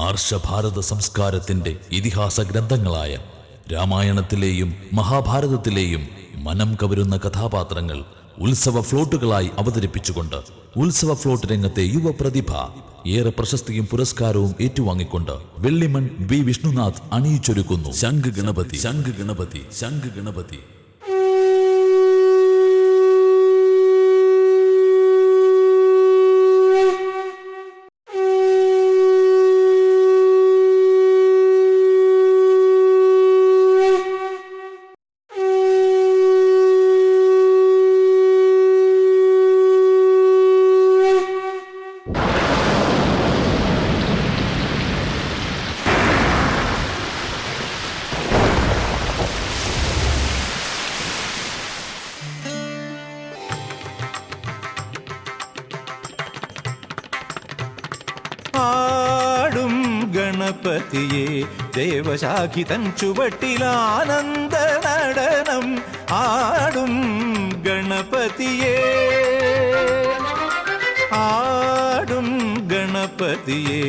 ആർഷഭാരത സംസ്കാരത്തിന്റെ ഇതിഹാസ ഗ്രന്ഥങ്ങളായ രാമായണത്തിലെയും മഹാഭാരതത്തിലെയും മനം കവരുന്ന കഥാപാത്രങ്ങൾ ഉത്സവ ഫ്ലോട്ടുകളായി അവതരിപ്പിച്ചുകൊണ്ട് ഉത്സവ ഫ്ലോട്ട് രംഗത്തെ യുവപ്രതിഭ ഏറെ പ്രശസ്തിയും പുരസ്കാരവും ഏറ്റുവാങ്ങിക്കൊണ്ട് വെള്ളിമൺ ബി വിഷ്ണുനാഥ് അണിയിച്ചൊരുക്കുന്നു ശംഖ് ഗണപതി ശംഖ് ഗണപതി ശംഖ് ഗണപതി. ആടും ഗണപതിയെ ദേവശാഖിതൻ ചുവട്ടിലാനന്ദ നടനം. ആടും ഗണപതിയെ ആടും ഗണപതിയെ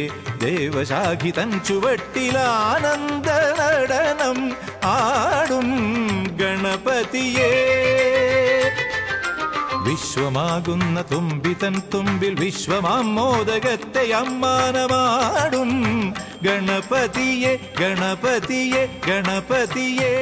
ദേവശാഖിതൻ ചുവട്ടിലാനന്ദ നടനം. ആടും ഗണപതിയെ വിശ്വമാകുന്ന തുമ്പിതൻ തുമ്പിൽ വിശ്വമാം മോദകത്തെ അമ്മാനമാടും ഗണപതിയെ ഗണപതിയെ ഗണപതിയെ.